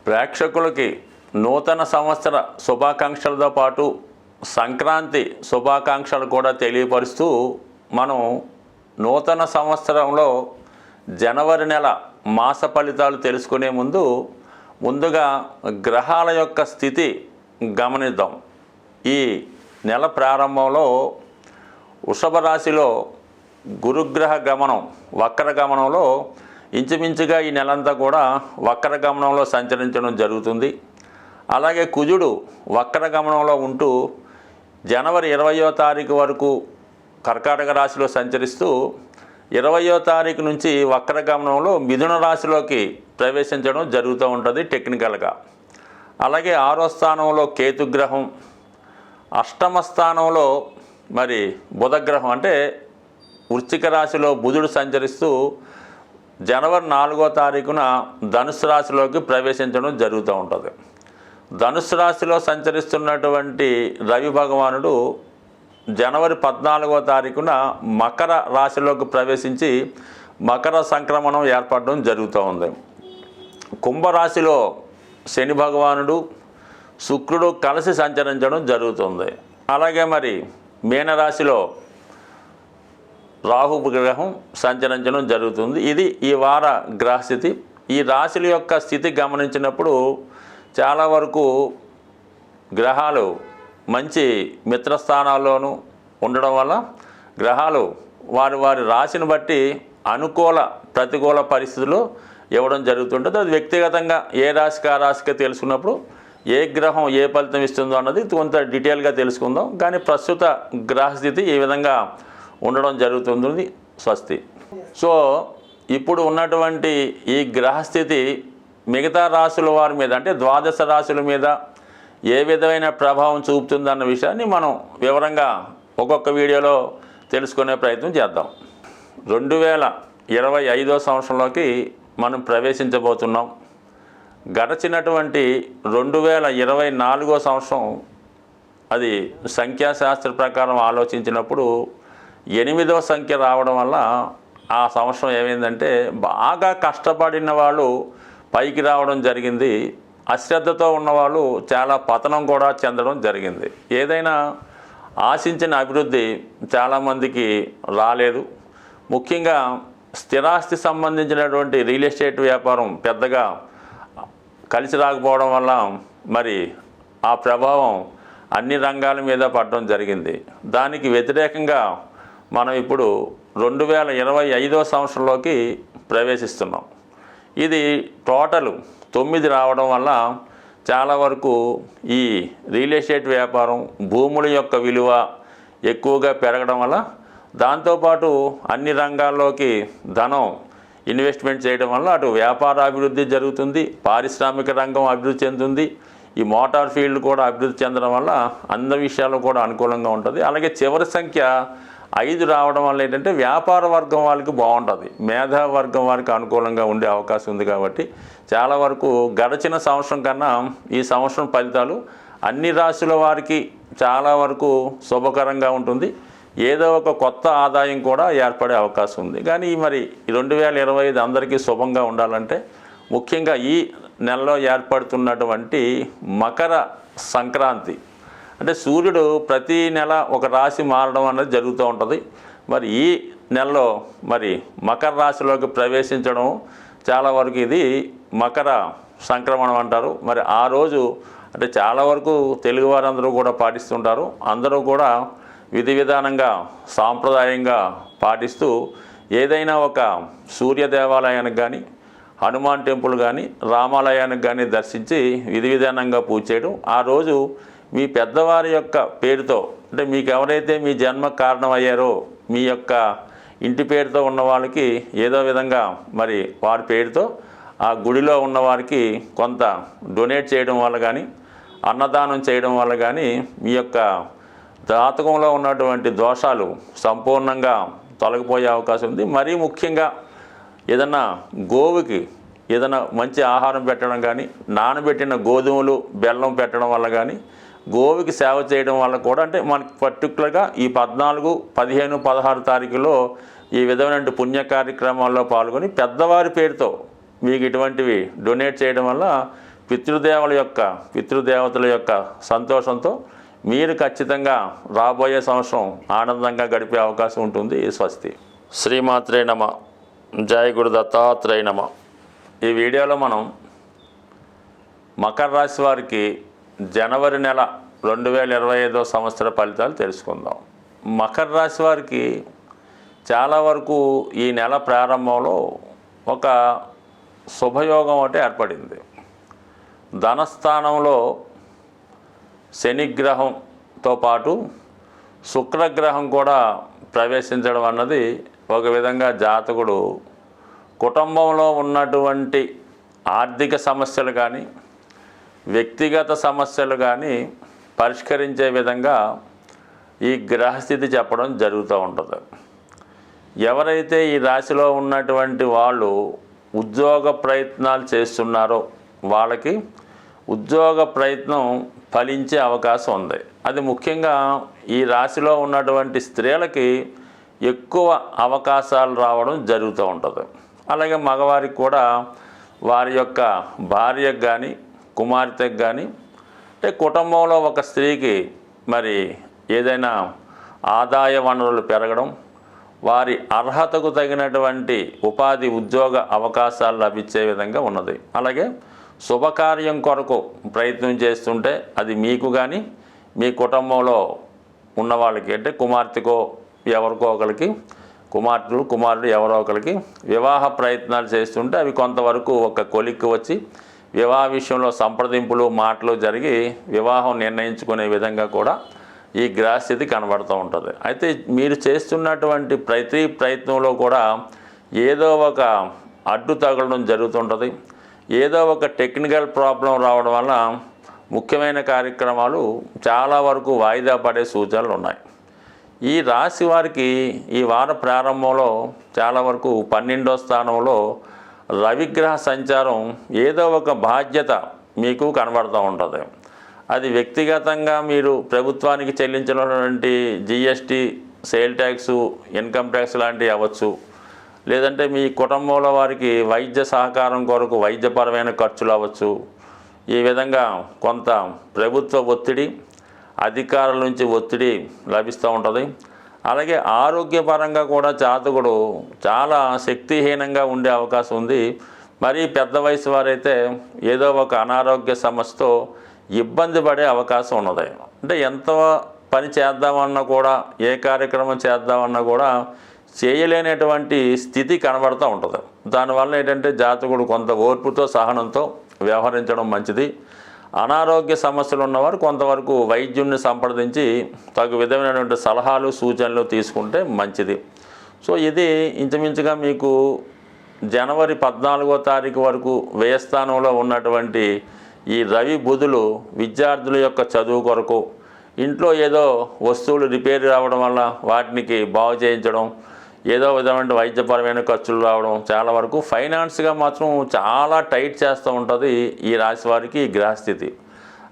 ప్రేక్షకులకి నూతన సంవత్సర శుభాకాంక్షలతో పాటు సంక్రాంతి శుభాకాంక్షలు కూడా తెలియపరుస్తూ మనం నూతన సంవత్సరంలో జనవరి నెల మాస ఫలితాలు తెలుసుకునే ముందుగా గ్రహాల యొక్క స్థితి గమనిద్దాం. ఈ నెల ప్రారంభంలో వృషభ రాశిలో గురుగ్రహ గమనం వక్ర గమనంలో ఇంచుమించుగా ఈ నెలంతా కూడా వక్ర గమనంలో సంచరించడం జరుగుతుంది. అలాగే కుజుడు వక్ర గమనంలో ఉంటూ జనవరి 20వ తారీఖు వరకు కర్కాటక రాశిలో సంచరిస్తూ 20వ తారీఖు నుంచి వక్ర గమనంలో మిథున రాశిలోకి ప్రవేశించడం జరుగుతూ ఉంటుంది టెక్నికల్గా. అలాగే 6వ స్థానంలో కేతుగ్రహం, అష్టమ స్థానంలో మరి బుధగ్రహం అంటే వృశ్చిక రాశిలో బుధుడు సంచరిస్తూ జనవరి 4వ తారీఖున ధనుసు రాశిలోకి ప్రవేశించడం జరుగుతూ ఉంటుంది. ధనుసు రాశిలో సంచరిస్తున్నటువంటి రవి భగవానుడు జనవరి 14వ తారీఖున మకర రాశిలోకి ప్రవేశించి మకర సంక్రమణం ఏర్పడడం జరుగుతూ ఉంది. కుంభరాశిలో శని భగవానుడు శుక్రుడు కలిసి సంచరించడం జరుగుతుంది. అలాగే మరి మీనరాశిలో రాహు గ్రహం సంచరించడం జరుగుతుంది. ఇది ఈ వార గ్రహస్థితి. ఈ రాశుల యొక్క స్థితి గమనించినప్పుడు చాలా వరకు గ్రహాలు మంచి మిత్రస్థానాల్లోనూ ఉండడం వల్ల గ్రహాలు వారి వారి రాశిని బట్టి అనుకూల ప్రతికూల పరిస్థితులు ఇవ్వడం జరుగుతుంటుంది. అది వ్యక్తిగతంగా ఏ రాశికి ఆ రాశికి తెలుసుకున్నప్పుడు ఏ గ్రహం ఏ ఫలితం ఇస్తుందో అన్నది కొంత డీటెయిల్గా తెలుసుకుందాం. కానీ ప్రస్తుత గ్రహస్థితి ఈ విధంగా ఉండడం జరుగుతుంది. స్వస్తి. సో ఇప్పుడు ఉన్నటువంటి ఈ గ్రహస్థితి మిగతా రాశుల వారి మీద అంటే ద్వాదశ రాశుల మీద ఏ విధమైన ప్రభావం చూపుతుందన్న విషయాన్ని మనం వివరంగా ఒక్కొక్క వీడియోలో తెలుసుకునే ప్రయత్నం చేద్దాం. 2025వ సంవత్సరంలోకి మనం ప్రవేశించబోతున్నాం. గడచినటువంటి 2024వ సంవత్సరం అది సంఖ్యాశాస్త్ర ప్రకారం ఆలోచించినప్పుడు 8వ సంఖ్య రావడం వల్ల ఆ సంవత్సరం ఏమైందంటే బాగా కష్టపడిన వాళ్ళు పైకి రావడం జరిగింది. అశ్రద్ధతో ఉన్నవాళ్ళు చాలా పతనం కూడా చెందడం జరిగింది. ఏదైనా ఆశించిన అభివృద్ధి చాలామందికి రాలేదు. ముఖ్యంగా స్థిరాస్తి సంబంధించినటువంటి రియల్ ఎస్టేట్ వ్యాపారం పెద్దగా కలిసి రాకపోవడం వల్ల మరి ఆ ప్రభావం అన్ని రంగాల మీద పడడం జరిగింది. దానికి వ్యతిరేకంగా మనం ఇప్పుడు 2025వ సంవత్సరంలోకి ప్రవేశిస్తున్నాం. ఇది టోటల్ 9 రావడం వల్ల చాలా వరకు ఈ రియల్ ఎస్టేట్ వ్యాపారం భూముల యొక్క విలువ ఎక్కువగా పెరగడం వల్ల దాంతోపాటు అన్ని రంగాల్లోకి ధనం ఇన్వెస్ట్మెంట్ చేయడం వల్ల అటు వ్యాపార అభివృద్ధి జరుగుతుంది, పారిశ్రామిక రంగం అభివృద్ధి చెందుతుంది, ఈ మోటార్ ఫీల్డ్ కూడా అభివృద్ధి చెందడం వల్ల అన్ని విషయాలు కూడా అనుకూలంగా ఉంటుంది. అలాగే చివరి సంఖ్య 5 రావడం వల్ల ఏంటంటే వ్యాపార వర్గం వాళ్ళకి బాగుంటుంది, మేధా వర్గం వారికి అనుకూలంగా ఉండే అవకాశం ఉంది. కాబట్టి చాలా వరకు గడిచిన సంవత్సరం కన్నా ఈ సంవత్సరం ఫలితాలు అన్ని రాశుల వారికి చాలా వరకు శుభకరంగా ఉంటుంది. ఏదో ఒక కొత్త ఆదాయం కూడా ఏర్పడే అవకాశం ఉంది. కానీ మరి 2025 అందరికీ శుభంగా ఉండాలంటే ముఖ్యంగా ఈ నెలలో ఏర్పడుతున్నటువంటి మకర సంక్రాంతి అంటే సూర్యుడు ప్రతి నెల ఒక రాశి మారడం అనేది జరుగుతూ ఉంటుంది. మరి ఈ నెలలో మరి మకర రాశిలోకి ప్రవేశించడం చాలా వరకు ఇది మకర సంక్రమణం అంటారు. మరి ఆ రోజు అంటే చాలా వరకు తెలుగు వారందరూ కూడా పాటిస్తుంటారు. అందరూ కూడా విధి విధానంగా సాంప్రదాయంగా పాటిస్తూ ఏదైనా ఒక సూర్య దేవాలయానికి కానీ హనుమాన్ టెంపుల్ కానీ రామాలయానికి కానీ దర్శించి విధి విధానంగా పూజ చేయడం, ఆ రోజు మీ పెద్దవారి యొక్క పేరుతో అంటే మీకు ఎవరైతే మీ జన్మ కారణం అయ్యారో మీ యొక్క ఇంటి పేరుతో ఉన్న వాళ్ళకి ఏదో విధంగా మరి వారి పేరుతో ఆ గుడిలో ఉన్నవారికి కొంత డొనేట్ చేయడం వల్ల కానీ అన్నదానం చేయడం వల్ల కానీ మీ యొక్క జాతకంలో ఉన్నటువంటి దోషాలు సంపూర్ణంగా తొలగిపోయే అవకాశం ఉంది. మరీ ముఖ్యంగా ఏదన్నా గోవుకి ఏదైనా మంచి ఆహారం పెట్టడం కానీ నానబెట్టిన గోధుమలు బెల్లం పెట్టడం వల్ల కానీ గోవుకి సేవ చేయడం వల్ల కూడా అంటే మనకి పర్టికులర్గా ఈ 14, 15, 16 తారీఖులో ఈ విధమైన పుణ్య కార్యక్రమాల్లో పాల్గొని పెద్దవారి పేరుతో మీకు ఇటువంటివి డొనేట్ చేయడం వల్ల పితృదేవతల యొక్క సంతోషంతో మీరు ఖచ్చితంగా రాబోయే సంవత్సరం ఆనందంగా గడిపే అవకాశం ఉంటుంది. స్వస్తి. శ్రీమాత్రే నమ. జై గురు దత్తాత్రేయ నమ. ఈ వీడియోలో మనం మకర రాశి వారికి జనవరి నెల 2025 సంవత్సర ఫలితాలు తెలుసుకుందాం. మకర రాశి వారికి చాలా వరకు ఈ నెల ప్రారంభంలో ఒక శుభయోగం ఒకటి ఏర్పడింది. ధనస్థానంలో శనిగ్రహంతో పాటు శుక్రగ్రహం కూడా ప్రవేశించడం అన్నది ఒక విధంగా జాతకుడు కుటుంబంలో ఉన్నటువంటి ఆర్థిక సమస్యలు కానీ వ్యక్తిగత సమస్యలు కానీ పరిష్కరించే విధంగా ఈ గ్రహస్థితి చెప్పడం జరుగుతూ ఉంటుంది. ఎవరైతే ఈ రాశిలో ఉన్నటువంటి వాళ్ళు ఉద్యోగ ప్రయత్నాలు చేస్తున్నారో వాళ్ళకి ఉద్యోగ ప్రయత్నం ఫలించే అవకాశం ఉంది. అది ముఖ్యంగా ఈ రాశిలో ఉన్నటువంటి స్త్రీలకి ఎక్కువ అవకాశాలు రావడం జరుగుతూ ఉంటుంది. అలాగే మగవారికి కూడా వారి యొక్క భార్యకు కానీ కుమార్తెకు కానీ అంటే కుటుంబంలో ఒక స్త్రీకి మరి ఏదైనా ఆదాయ వనరులు పెరగడం, వారి అర్హతకు తగినటువంటి ఉపాధి ఉద్యోగ అవకాశాలు లభించే విధంగా ఉన్నది. అలాగే శుభకార్యం కొరకు ప్రయత్నం చేస్తుంటే అది మీకు కానీ మీ కుటుంబంలో ఉన్న వాళ్ళకి అంటే కుమార్తెకో ఎవరికో ఒకరికి కుమారుడు ఎవరో ఒకరికి వివాహ ప్రయత్నాలు చేస్తుంటే అవి కొంతవరకు ఒక కొలిక్కి వచ్చి వివాహ విషయంలో సంప్రదింపులు మాటలు జరిగి వివాహం నిర్ణయించుకునే విధంగా కూడా ఈ గ్రహస్థితి కనబడుతూ ఉంటుంది. అయితే మీరు చేస్తున్నటువంటి ప్రతి ప్రయత్నంలో కూడా ఏదో ఒక అడ్డు తగలడం జరుగుతుంటుంది. ఏదో ఒక టెక్నికల్ ప్రాబ్లం రావడం వల్ల ముఖ్యమైన కార్యక్రమాలు చాలా వరకు వాయిదా పడే సూచనలు ఉన్నాయి. ఈ రాశి వారికి ఈ వార ప్రారంభంలో చాలా వరకు 12వ స్థానంలో రవిగ్రహ సంచారం ఏదో ఒక బాధ్యత మీకు కనబడుతూ ఉంటుంది. అది వ్యక్తిగతంగా మీరు ప్రభుత్వానికి చెల్లించినటువంటి GST, sale tax, income tax లాంటివి అవ్వచ్చు. లేదంటే మీ కుటుంబంలో వారికి వైద్య సహకారం కొరకు వైద్యపరమైన ఖర్చులు అవ్వచ్చు. ఈ విధంగా కొంత ప్రభుత్వ ఒత్తిడి, అధికారుల నుంచి ఒత్తిడి లభిస్తూ ఉంటుంది. అలాగే ఆరోగ్యపరంగా కూడా జాతకుడు చాలా శక్తిహీనంగా ఉండే అవకాశం ఉంది. మరీ పెద్ద వయసు వారైతే ఏదో ఒక అనారోగ్య సమస్యతో ఇబ్బంది పడే అవకాశం ఉన్నది. అంటే ఎంత పని చేద్దామన్నా కూడా ఏ కార్యక్రమం చేద్దామన్నా కూడా చేయలేనటువంటి స్థితి కనబడుతూ ఉంటుంది. దానివల్ల ఏంటంటే జాతకుడు కొంత ఓర్పుతో సహనంతో వ్యవహరించడం మంచిది. అనారోగ్య సమస్యలు ఉన్నవారు కొంతవరకు వైద్యుడిని సంప్రదించి తగు విధమైనటువంటి సలహాలు సూచనలు తీసుకుంటే మంచిది. సో ఇది ఇంచుమించుగా మీకు జనవరి 14వ తారీఖు వరకు వ్యయస్థానంలో ఉన్నటువంటి ఈ రవి బుధులు విద్యార్థుల యొక్క చదువు కొరకు ఇంట్లో ఏదో వస్తువులు రిపేర్ రావడం వల్ల వాటికి బాగు చేయించడం, ఏదో విధమైన వైద్యపరమైన ఖర్చులు రావడం, చాలా వరకు ఫైనాన్స్గా మాత్రం చాలా టైట్ చేస్తూ ఉంటుంది ఈ రాశి వారికి ఈ గ్రహస్థితి.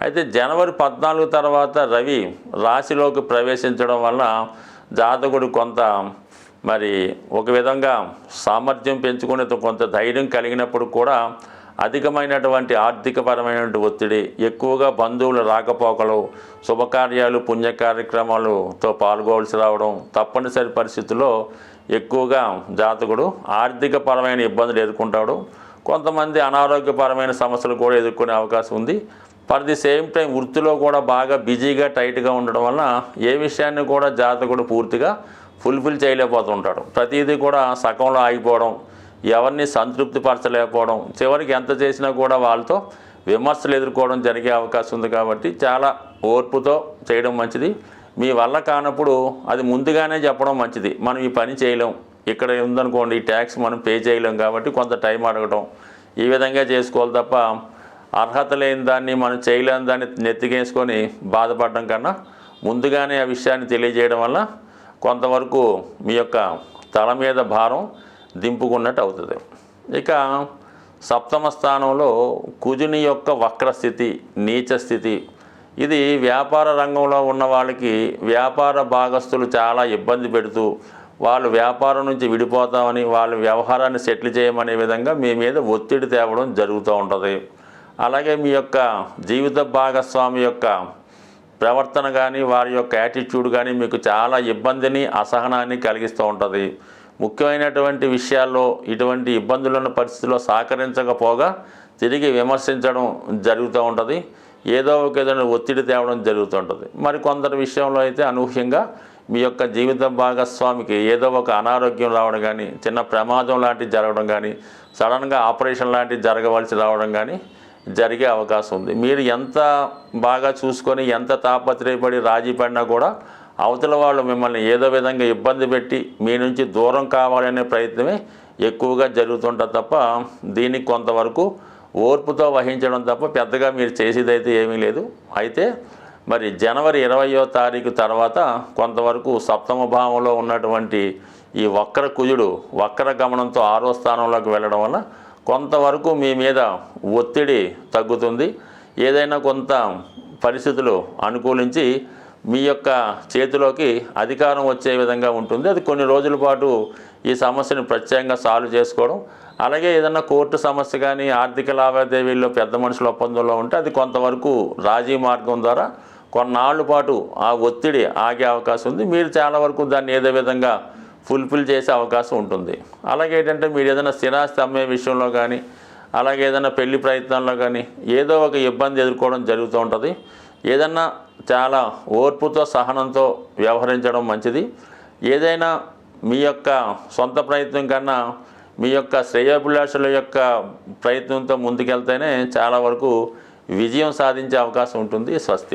అయితే జనవరి 14 తర్వాత రవి రాశిలోకి ప్రవేశించడం వల్ల జాతకుడు కొంత మరి ఒక విధంగా సామర్థ్యం పెంచుకునే కొంత ధైర్యం కలిగినప్పుడు కూడా అధికమైనటువంటి ఆర్థికపరమైనటువంటి ఒత్తిడి, ఎక్కువగా బంధువుల రాకపోకలు, శుభకార్యాలు పుణ్య కార్యక్రమాలతో పాల్గొవలసి రావడం, తప్పనిసరి పరిస్థితుల్లో ఎక్కువగా జాతకుడు ఆర్థికపరమైన ఇబ్బందులు ఎదుర్కొంటాడు. కొంతమంది అనారోగ్యపరమైన సమస్యలు కూడా ఎదుర్కొనే అవకాశం ఉంది. ఫర్ ది సేమ్ టైం వృత్తిలో కూడా బాగా బిజీగా టైట్గా ఉండడం వలన ఏ విషయాన్ని కూడా జాతకుడు పూర్తిగా ఫుల్ఫిల్ చేయలేకపోతుంటాడు. ప్రతిదీ కూడా సగంలో ఆగిపోవడం, ఎవరిని సంతృప్తిపరచలేకపోవడం, చివరికి ఎంత చేసినా కూడా వాళ్ళతో విమర్శలు ఎదుర్కోవడం జరిగే అవకాశం ఉంది. కాబట్టి చాలా ఓర్పుతో చేయడం మంచిది. మీ వల్ల కానప్పుడు అది ముందుగానే చెప్పడం మంచిది. మనం ఈ పని చేయలేం, ఇక్కడ ఉందనుకోండి ఈ ట్యాక్స్ మనం పే చేయలేం కాబట్టి కొంత టైం అడగడం, ఈ విధంగా చేసుకోవాలి తప్ప అర్హత లేని దాన్ని మనం చేయలేని దాన్ని నెత్తికేసుకొని బాధపడడం కన్నా ముందుగానే ఆ విషయాన్ని తెలియజేయడం వల్ల కొంతవరకు మీ యొక్క తల మీద భారం దింపుకున్నట్టు అవుతుంది. ఇక సప్తమ స్థానంలో కుజుని యొక్క వక్రస్థితి, నీచ స్థితి, ఇది వ్యాపార రంగంలో ఉన్న వాళ్ళకి వ్యాపార భాగస్తులు చాలా ఇబ్బంది పెడుతూ వాళ్ళు వ్యాపారం నుంచి విడిపోతామని వాళ్ళ వ్యవహారాన్ని సెటిల్ చేయమనే విధంగా మీ మీద ఒత్తిడి తేవడం జరుగుతూ ఉంటుంది. అలాగే మీ యొక్క జీవిత భాగస్వామి యొక్క ప్రవర్తన కానీ వారి యొక్క యాటిట్యూడ్ కానీ మీకు చాలా ఇబ్బందిని అసహనాన్ని కలిగిస్తూ ఉంటుంది. ముఖ్యమైనటువంటి విషయాల్లో ఇటువంటి ఇబ్బందులున్న పరిస్థితుల్లో సహకరించకపోగా తిరిగి విమర్శించడం జరుగుతూ ఉంటుంది. ఏదో ఒక ఏదైనా ఒత్తిడి తేవడం జరుగుతుంటుంది. మరి కొందరి విషయంలో అయితే అనూహ్యంగా మీ యొక్క జీవిత భాగస్వామికి ఏదో ఒక అనారోగ్యం రావడం కానీ, చిన్న ప్రమాదం లాంటివి జరగడం కానీ, సడన్గా ఆపరేషన్ లాంటివి జరగవలసి రావడం కానీ జరిగే అవకాశం ఉంది. మీరు ఎంత బాగా చూసుకొని ఎంత తాపత్రయపడి రాజీ పడినా కూడా అవతల వాళ్ళు మిమ్మల్ని ఏదో విధంగా ఇబ్బంది పెట్టి మీ నుంచి దూరం కావాలనే ప్రయత్నమే ఎక్కువగా జరుగుతుంటుంది తప్ప దీనికి కొంతవరకు ఓర్పుతో వహించడం తప్ప పెద్దగా మీరు చేసేదైతే ఏమీ లేదు. అయితే మరి జనవరి 20వ తారీఖు తర్వాత కొంతవరకు సప్తమ భావంలో ఉన్నటువంటి ఈ వక్ర కుజుడు వక్ర గమనంతో 6వ స్థానంలోకి వెళ్ళడం వల్ల కొంతవరకు మీ మీద ఒత్తిడి తగ్గుతుంది. ఏదైనా కొంత పరిస్థితులు అనుకూలించి మీ యొక్క చేతిలోకి అధికారం వచ్చే విధంగా ఉంటుంది. అది కొన్ని రోజుల పాటు ఈ సమస్యను ప్రత్యేకంగా సాల్వ్ చేసుకోవడం, అలాగే ఏదైనా కోర్టు సమస్య కానీ ఆర్థిక లావాదేవీల్లో పెద్ద మనుషుల ఒప్పందంలో ఉంటే అది కొంతవరకు రాజీ మార్గం ద్వారా కొన్నాళ్ళ పాటు ఆ ఒత్తిడి ఆగే అవకాశం ఉంది. మీరు చాలా వరకు దాన్ని ఏదో విధంగా ఫుల్ఫిల్ చేసే అవకాశం ఉంటుంది. అలాగే ఏంటంటే మీరు ఏదైనా స్థిరాస్తి అమ్మే విషయంలో కానీ, అలాగే ఏదైనా పెళ్లి ప్రయత్నంలో కానీ ఏదో ఒక ఇబ్బంది ఎదుర్కోవడం జరుగుతూ ఉంటుంది. ఏదన్నా చాలా ఓర్పుతో సహనంతో వ్యవహరించడం మంచిది. ఏదైనా మీ యొక్క సొంత ప్రయత్నం కన్నా మీ యొక్క శ్రేయోభిలాషుల యొక్క ప్రయత్నంతో ముందుకెళ్తేనే చాలా వరకు విజయం సాధించే అవకాశం ఉంటుంది. స్వస్తి.